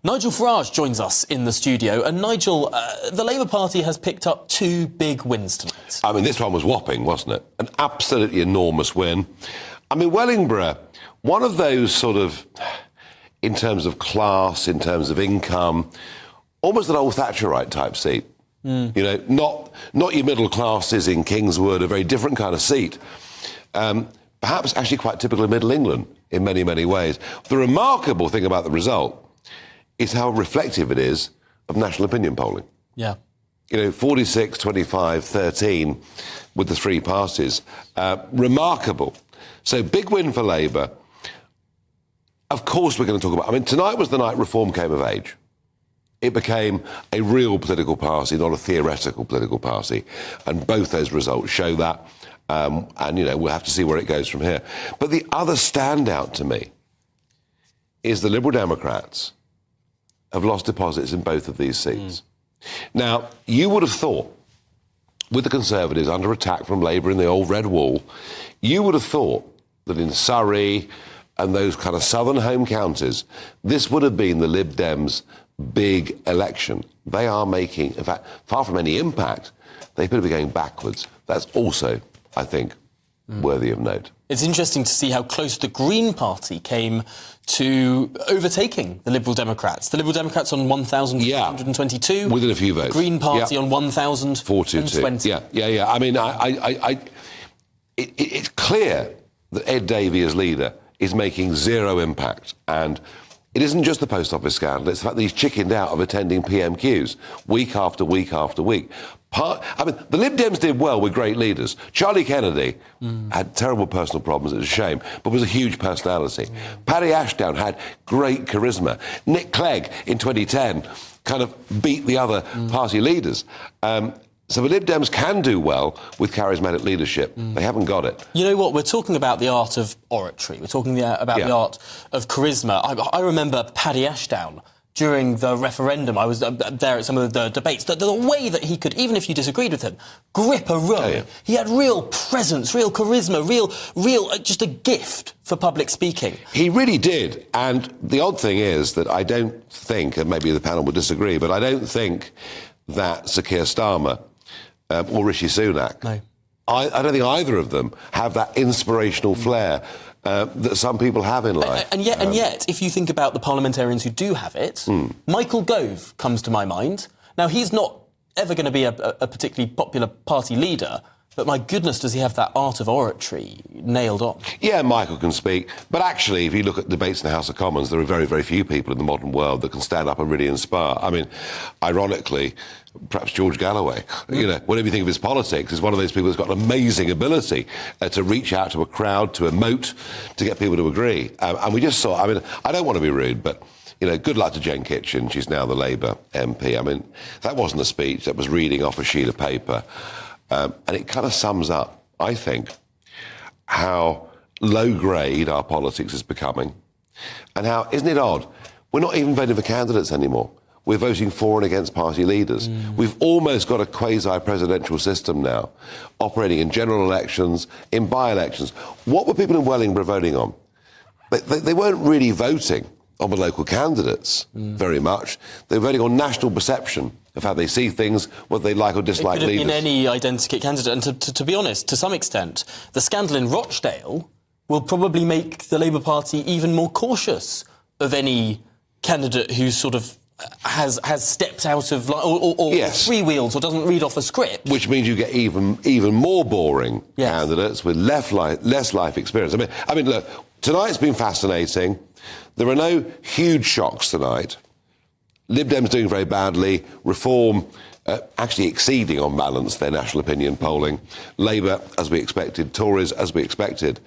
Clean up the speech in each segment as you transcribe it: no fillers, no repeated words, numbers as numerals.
Nigel Farage joins us in the studio. And Nigel, the Labour Party has picked up 2 big wins tonight. I mean, this one was whopping, wasn't it? An absolutely enormous win. I mean, Wellingborough, one of those sort of, in terms of class, in terms of income, almost an old Thatcherite type seat. You know, not your middle classes in Kingswood, a very different kind of seat. Perhaps actually quite typical of Middle England in many, many ways. The remarkable thing about the result is how reflective it is of national opinion polling. Yeah. You know, 46, 25, 13 with the 3 parties. Remarkable. So big win for Labour. Of course we're going to talk about... I mean, tonight was the night Reform came of age. It became a real political party, not a theoretical political party. And both those results show that. And, you know, we'll have to see where it goes from here. But the other standout to me is the Liberal Democrats have lost deposits in both of these seats. Now, you would have thought, with the Conservatives under attack from Labour in the old Red Wall, you would have thought that in Surrey and those kind of southern home counties, this would have been the Lib Dems' big election. They are making, in fact, far from any impact, they appear to be going backwards. That's also, I think, worthy of note. It's interesting to see how close the Green Party came to overtaking the Liberal Democrats. The Liberal Democrats on 1,122. Within a few votes. Green Party on 1,020. Yeah. I mean, it's clear that Ed Davey as leader is making zero impact. And it isn't just the post office scandal, it's the fact that he's chickened out of attending PMQs week after week after week. I mean, the Lib Dems did well with great leaders. Charlie Kennedy had terrible personal problems, it's a shame, but was a huge personality. Paddy Ashdown had great charisma. Nick Clegg in 2010 kind of beat the other party leaders. So the Lib Dems can do well with charismatic leadership. They haven't got it. You know what? We're talking about the art of oratory. We're talking about the art of charisma. I remember Paddy Ashdown during the referendum. I was there at some of the debates. The way that he could, even if you disagreed with him, grip a room. He had real presence, real charisma, real just a gift for public speaking. He really did. And the odd thing is that I don't think, and maybe the panel would disagree, but I don't think that Sir Keir Starmer or Rishi Sunak, no. I don't think either of them have that inspirational flair that some people have in life. And yet, if you think about the parliamentarians who do have it, Michael Gove comes to my mind. Now, he's not ever going to be a particularly popular party leader, but my goodness, does he have that art of oratory nailed on? Yeah, Michael can speak. But actually, if you look at debates in the House of Commons, there are very, very few people in the modern world that can stand up and really inspire. I mean, ironically, perhaps George Galloway, you know, whatever you think of his politics, is one of those people that's got an amazing ability to reach out to a crowd, to emote, to get people to agree. And we just saw, I mean, I don't want to be rude, but... You know, good luck to Jen Kitchen. She's now the Labour MP. I mean, that wasn't a speech. That was reading off a sheet of paper. And it kind of sums up, I think, how low-grade our politics is becoming. And how, isn't it odd, we're not even voting for candidates anymore. We're voting for and against party leaders. We've almost got a quasi-presidential system now, operating in general elections, in by-elections. What were people in Wellingborough voting on? They weren't really voting on the local candidates very much. They're voting on national perception of how they see things, whether they like or dislike leaders. It could have been any identikit candidate. And to be honest, to some extent, the scandal in Rochdale will probably make the Labour Party even more cautious of any candidate who sort of has stepped out of... or three wheels or doesn't read off a script. Which means you get even more boring candidates with less life experience. I mean, look, tonight's been fascinating. There are no huge shocks tonight. Lib Dems doing very badly. Reform actually exceeding on balance their national opinion polling. Labour, as we expected. Tories, as we expected.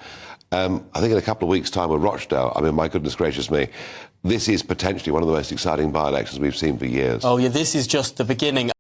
I think in a couple of weeks' time with Rochdale, I mean, my goodness gracious me, this is potentially one of the most exciting by-elections we've seen for years. Oh, yeah, this is just the beginning.